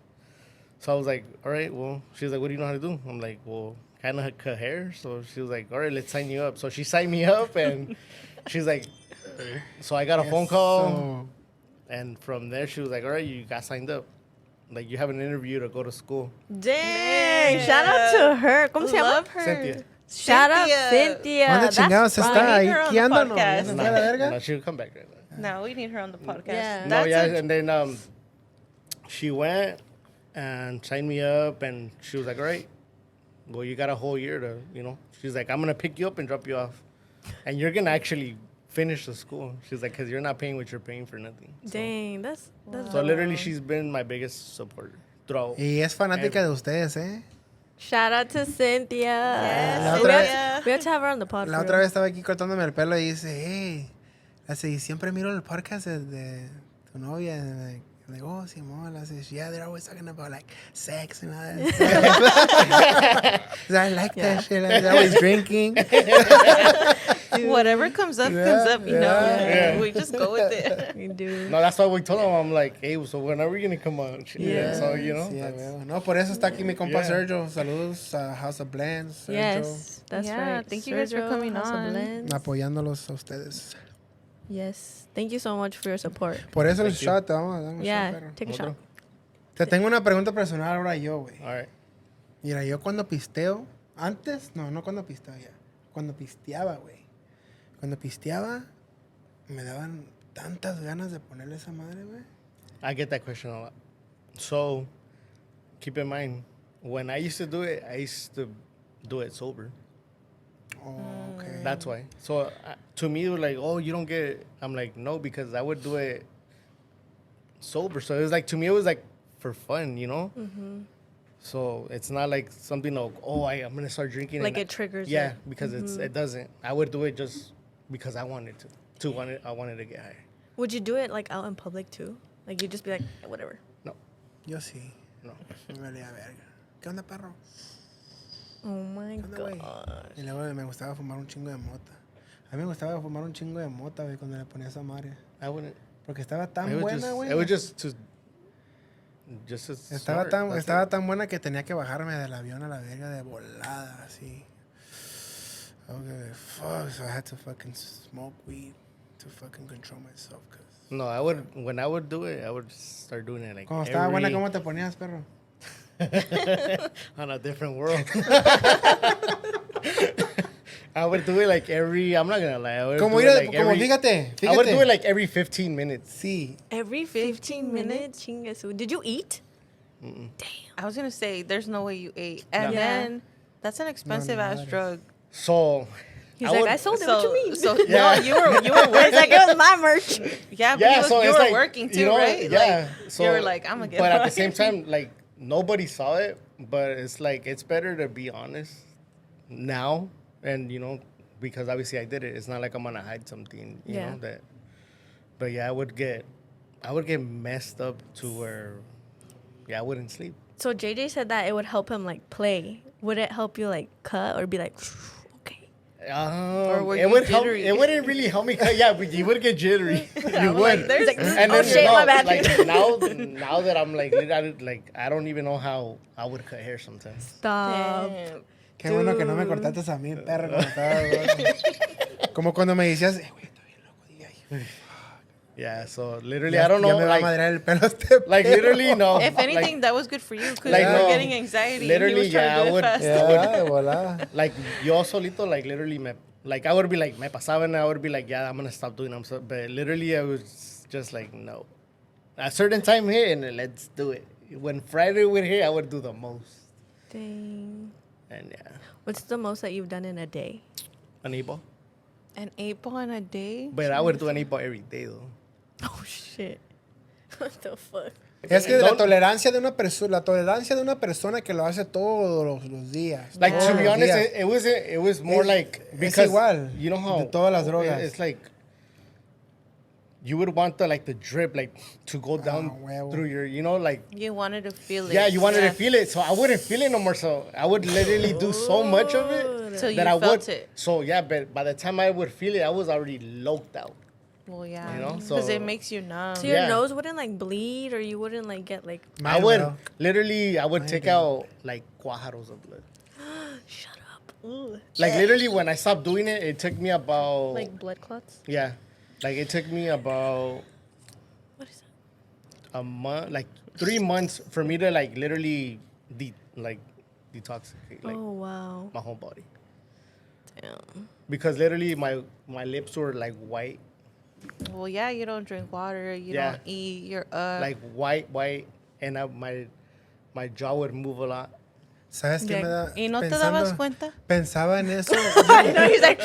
So I was like, "All right, well." She was like, "What do you know how to do?" I'm like, "Well, kind of cut hair." So she was like, "All right, let's sign you up." So she signed me up, and she's like, so I got a phone call, So, and from there she was like, "All right, you got signed up. Like you have an interview to go to school." Dang. Shout out to her. ¿Cómo se llama? Love her. Cynthia. Shout out Cynthia. ¿Dónde That's chingados fine. está? need her ¿Ahí on qué the anda? No, podcast. ¿Ya se fue a la verga? No, she'll come back right now. No, we need her on the podcast. Yeah. No, That's yeah, a- and then she went and signed me up, and she was like, "All right, well, you got a whole year to, you know." She's like, "I'm gonna pick you up and drop you off, and you're gonna actually finish the school." She's like, "Cause you're not paying what you're paying for nothing." So, Dang, that's so literally, she's been my biggest supporter throughout. Y es fanática de ustedes, ¿eh? shout out to Cynthia. La we, otra- have, we have to have her on the podcast. La otra vez estaba aquí cortándome el pelo y dice, hey, así, siempre miro el podcast de tu novia. And like, oh, Simón, así, yeah, they're always talking about like sex and all that stuff. I like that shit. Like, they're always drinking. Whatever comes up, comes up. You know, Yeah. we just go with it. We do. No, that's why we told him. I'm like, "Hey, so when are we gonna come on?" Yeah. So you know, Sí, that's- huevo. No, por eso está aquí mi compa Yeah. Sergio. Saludos a House of Blends. Sergio. Yes, that's Yeah, right. thank you guys for Sergio, coming House of on. Blends. Apoyándolos a ustedes. Yes, thank you so much for your support. Por eso el Thank you. shot, te vamos a dar un Yeah, shot, perro. take a shot. Te tengo una pregunta personal ahora yo, güey. all right. Mira, yo cuando pisteo, antes, no cuando pisteo ya, cuando pisteaba, güey. Cuando pisteaba, me daban tantas ganas de ponerle esa madre, güey. I get that question a lot. So, keep in mind, when I used to do it, I used to do it sober. Oh, okay. That's why. So, to me, it was like, oh, you don't get it. I'm like, no, because I would do it sober. So, it was like, to me, it was like for fun, you know? So, it's not like something like, oh, I'm going to start drinking. Like and it triggers Yeah, it. because it doesn't. I would do it just because I wanted to. I wanted to get high. Would you do it like out in public too? Like you just be like, whatever. No, Yo sí. no. Me valía verga. ¿Qué onda, perro? Oh my ¿Qué onda, güey? god. Y luego me gustaba fumar un chingo de mota. A mí me gustaba fumar un chingo de mota, güey, cuando le ponía esa madre. I wouldn't. Porque estaba tan It was buena, just, güey. it was just to Estaba snort, tan, that's estaba it. tan buena que tenía que bajarme del avión a la verga de volada, así. Okay, fuck. So I had to fucking smoke weed to fucking control myself. Cause No, I would. When I would do it, I would start doing it like cuando estaba buena, every- ¿cómo te ponías, perro? on a different world. I would do it like every. I'm not gonna lie. I would Como, do ir it a- like como every, fíjate. I would do it like every 15 minutes. Sí. Every 15 minutes, chingasu. Did you eat? I was gonna say, there's no way you ate, and No. then that's an expensive ass madres. drug. So He's I like, would- I sold it. What you mean? So Yeah. no, you were He's working. like, it was my merch. Yeah, but yeah, you, so you it's were like, working too, you know, right? Yeah. Like, So you were like, I'm gonna get. But at the mine. same time, like nobody saw it. But it's like it's better to be honest now, and you know, because obviously I did it. It's not like I'm gonna hide something. You Yeah. know that. But yeah, I would get messed up to where, yeah, I wouldn't sleep. So JJ said that it would help him like play. Would it help you like cut or be like, okay? were It you would help. jittery? It wouldn't really help me. Yeah, but you would get jittery. You like, would. there's- He's like, And oh then shit, my bad. Like now that I'm like, I don't even know how I would cut hair sometimes. Stop. Damn. Qué bueno que no me cortaste a mí, perro, cuando estaba gordo. Como cuando me decías, güey, estoy bien loco, dije, ay, Yeah, so literally, ya- I don't know. Ya me va a Like, madrear el pelo este like perro. literally, no. If Like- anything, that was good for you because Like, you were no. getting anxiety. Literally, he was trying yeah, to I do it would- fast. Ya, de volada. like yo solito, like literally, I would be like, me pasaba, and I would be like, yeah, I'm gonna stop doing them. So, but literally, I was just like, no. A certain time here, and let's do it. When Friday would hit, I would do the most. Dang. And yeah, What's the most that you've done in a day? an 8 ball. An 8 ball in a day. But I would do an 8 ball every day though. Oh shit. What the fuck? Es que la Don't- tolerancia de una persona que lo hace todos los días. Like todos to be los honest, días. it was more Es- like es because igual you know how de todas las drogas. It's like you would want the drip to go down huevo. through your like You wanted to feel it. yeah, you wanted to feel it, so I wouldn't feel it no more. So I would literally do so much of it Till you that I felt would. it. So yeah, but by the time I would feel it, I was already loped out. Well, yeah. You know, Because so- it makes you numb. So your Yeah. nose wouldn't like bleed or you wouldn't like get like I Mine would will. literally, I would Mine take will. out like cuajaros of blood. shut up. Ugh. Like literally, when I stopped doing it, it took me about Like blood clots? yeah, like it took me about What is that? a month, like 3 months for me to like literally detoxicate like Oh wow. my whole body. Damn. because literally my lips were like white, Well, yeah, you don't drink water. You Yeah. don't eat. You're up. like white, and my jaw would move a lot. ¿Sabes qué me da? ¿Y no te dabas cuenta? Pensaba en eso. He's like,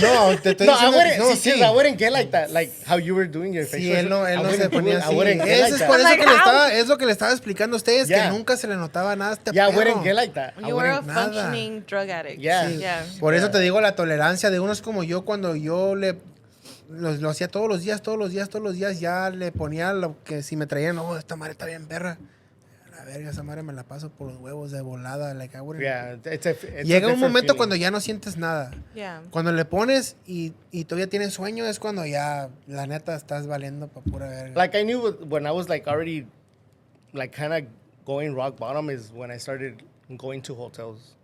No, te estoy No, I diciendo. wouldn't. No, see, sí. I wouldn't get like that. Like how you were doing your facial. Sí, él no I se wouldn't do ponía it. así. I wouldn't get Eso like es that. por eso Like, que le how? estaba, es lo que le estaba explicando a ustedes, Yeah. que nunca se le notaba nada a este Yeah, I perro. wouldn't get like that. I you were a wouldn't. nada. functioning drug addict. Yeah. Sí. Yeah. Por eso te digo la tolerancia de unos como yo, cuando yo lo hacía todos los días, ya le ponía lo que si me traían, no, esta madre está bien perra. A la verga, esa madre me la paso por los huevos de volada. Like, I wouldn't- Yeah, it's a Llega un different momento feeling. cuando ya no sientes nada. Yeah. Cuando le pones y todavía tienes sueño, es cuando ya, la neta, estás valiendo pa' pura verga. Like I knew when I was like already, like kind of going rock bottom is when I started going to hotels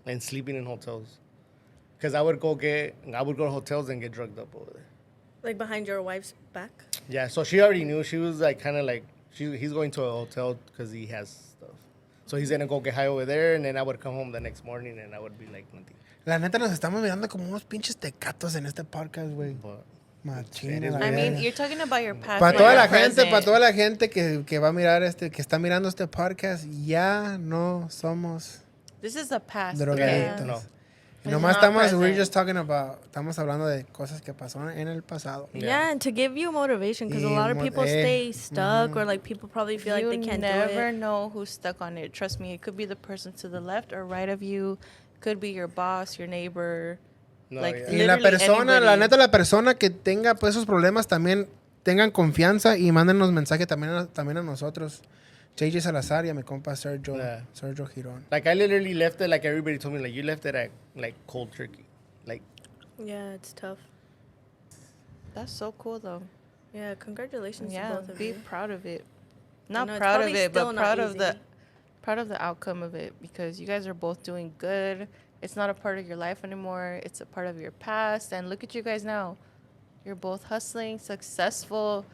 and sleeping in hotels, because I would go to hotels and get drugged up over there. Like behind your wife's back. Yeah, so she already knew. She was like kind of like he's going to a hotel because he has stuff. So he's gonna go get high over there, and then I would come home the next morning and I would be like nothing. La neta, nos estamos mirando como unos pinches tecatos en este podcast, güey. But Machín, It is la what I it mean, verga. you're talking about your past. Para not toda your la gente, present. para toda la gente que va a mirar que está mirando este podcast, ya no somos This is the past. drogadictos. no. Y nomás It's not estamos, we're present. just talking about, estamos hablando de cosas que pasaron en el pasado. Yeah, and to give you motivation, because a Y lot of people stay mm-hmm. stuck, or like people probably feel like You they can't never do it. know who's stuck on it. Trust me, it could be the person to the left or right of you. Could be your boss, your neighbor. No, Like, yeah. Y la Literally persona, la anybody. neta, la persona que tenga pues esos problemas también tengan confianza y mándenos mensaje también a nosotros. JayJay Salazar y a mi compa Sergio, Yeah. Sergio Girón. Like I literally left it. Like everybody told me, like you left it at like cold turkey. Like Yeah, it's tough. That's so cool, though. Yeah, congratulations Yeah, to both of be you. proud of it. I Not know it's proud of probably it, still but not easy. proud of the outcome of it, because you guys are both doing good. It's not a part of your life anymore. It's a part of your past. And look at you guys now. You're both hustling, successful,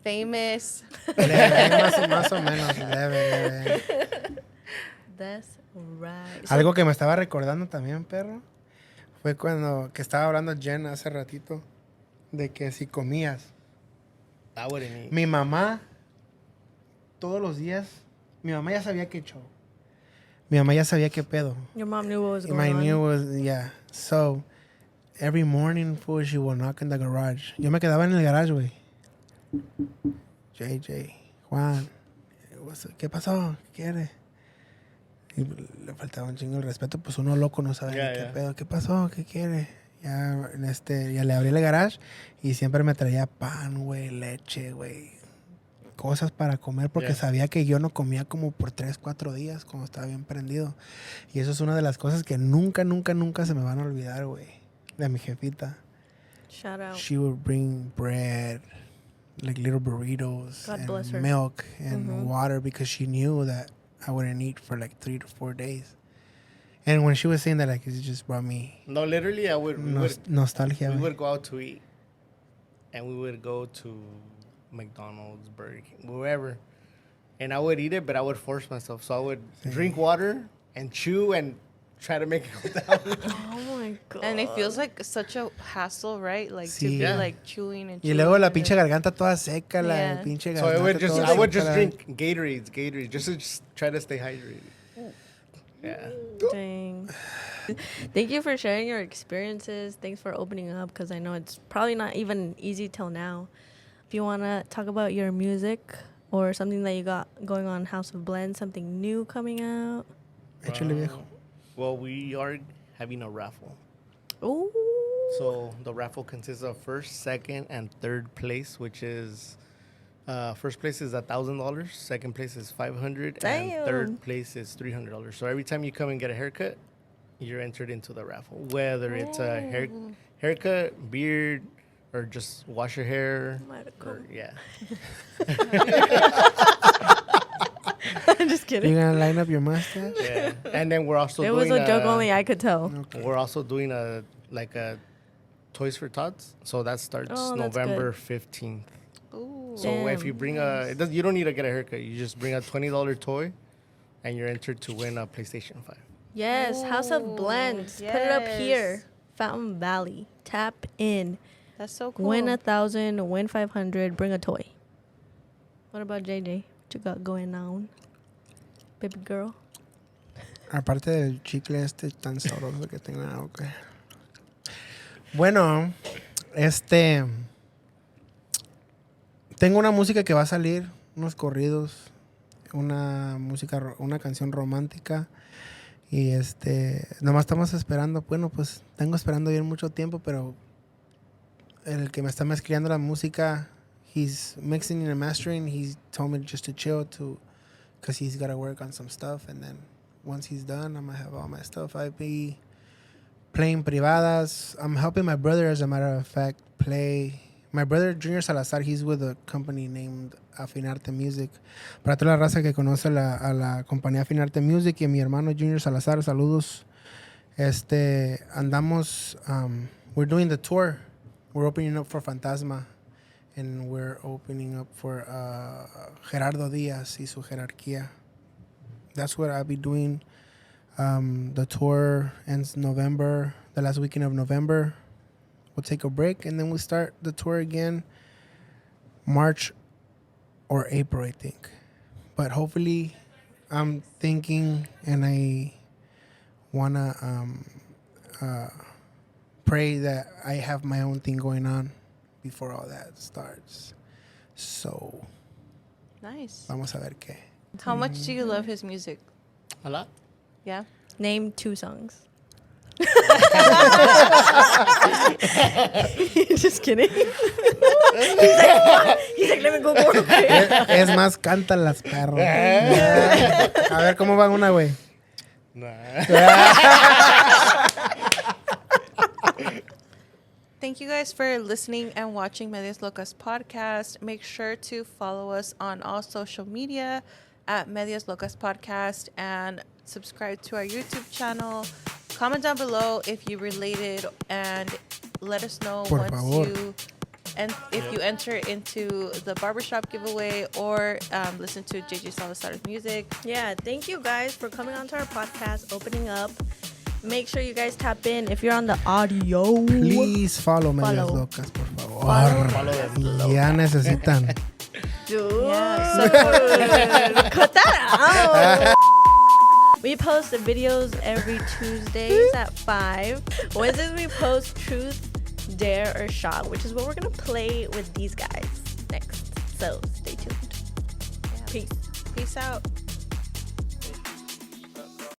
famous. Leve, más o menos, leve. That's right. So- Algo que me estaba recordando también, perro, fue cuando que estaba hablando Jen hace ratito de que si comías. I wouldn't eat. Mi mamá, todos los días, mi mamá ya sabía qué show. Mi mamá ya sabía qué pedo. Your mom knew what was going My on. knew was, yeah. So, every morning, fool, she will knock in the garage. Yo me quedaba en el garage, güey. JayJay, Juan, ¿qué pasó? ¿Qué quiere? Y le faltaba un chingo el respeto, pues uno loco no sabe Yeah, ni qué yeah. pedo. ¿Qué pasó? ¿Qué quiere? Ya, ya le abrí el garage y siempre me traía pan, güey, leche, güey. Cosas para comer porque Yeah. sabía que yo no comía como por 3, 4 días cuando estaba bien prendido. Y eso es una de las cosas que nunca, nunca, nunca se me van a olvidar, güey. De mi jefita. Shout out. She would bring bread, like little burritos, God and bless her. milk and Mhm. water because she knew that I wouldn't eat for like 3 to 4 days. And when she was saying that, like, it just brought me No, literally, I would. nostalgia. We güey. would go out to eat, and we would go to McDonald's, Burger King, wherever, and I would eat it, but I would force myself. So I would drink water and chew and try to make it go down. Oh my god. And it feels like such a hassle, right? Like to Sí. be Yeah. like chewing and Y chewing. luego la and pinche then- garganta toda seca, la Yeah. pinche So garganta toda I would seca, just la- drink Gatorades, just to just try to stay hydrated. Yeah. Dang. Thank you for sharing your experiences. Thanks for opening up, because I know it's probably not even easy till now. If you want to talk about your music or something that you got going on House of Blend, something new coming out. Échale, viejo. Well, we are having a raffle. Ooh. So the raffle consists of first, second, and third place, which is first place is $1,000, second place is $500, Damn. and third place is $300. So every time you come and get a haircut, you're entered into the raffle. Whether it's a haircut, beard, or just wash your hair, or yeah. I'm just You kidding. gonna line up your mustache? Yeah. And then we're also It was doing a joke only I could tell. We're also doing a Toys for Tots. So that starts Oh, that's November 15th. Ooh. So if Damn. you bring you don't need to get a haircut. You just bring a $20 toy, and you're entered to win a PlayStation 5. Yes, House of Ooh, Blends. Put it up yes. here. Fountain Valley. Tap in. That's so cool. Win 1,000, win 500, bring a toy. What about JJ? What you got going on? Baby girl. Aparte del chicle tan sabroso que tengo en la boca. Bueno, tengo una música que va a salir, unos corridos, una canción romántica y nomás estamos esperando. Bueno, pues tengo esperando bien mucho tiempo, pero el que me está mezclando la música, he's mixing and mastering. He told me just to chill because he's got to work on some stuff, and then once he's done, I'm gonna have all my stuff. I'll be playing privadas. I'm helping my brother, as a matter of fact, play. My brother, Junior Salazar, he's with a company named Afinarte Music. Para toda la raza que conoce a la compañía Afinarte Music y mi hermano Junior Salazar, saludos. Andamos, we're doing the tour. We're opening up for Fantasma. And we're opening up for Gerardo Díaz y su jerarquía. That's what I'll be doing. The tour ends November, the last weekend of November. We'll take a break and then we'll start the tour again March or April, I think. But hopefully, I'm thinking and I want to pray that I have my own thing going on before all that starts. So, Nice. vamos a ver qué. How much do you love his music? A lot. Yeah. Name 2 songs. Just kidding. he's like, let me go more. Es más, cantan las perros. A ver, ¿cómo va una, güey? Nah. Thank you guys for listening and watching Medias Locas podcast. Make sure to follow us on all social media at Medias Locas podcast and subscribe to our YouTube channel. Comment down below if you related and let us know Por once favor. if you enter into the barbershop giveaway or listen to JayJay Salazar's music. Yeah, thank you guys for coming onto our podcast, opening up. Make sure you guys tap in if you're on the audio. Please follow Medias Follow. Locas, por favor. Follow them. Ya necesitan. Dude, Yeah. cut that out. We post the videos every Tuesdays at 5. Wednesdays we post Truth, Dare, or Shot, which is what we're going to play with these guys next. So stay tuned. Yeah. Peace. Peace out.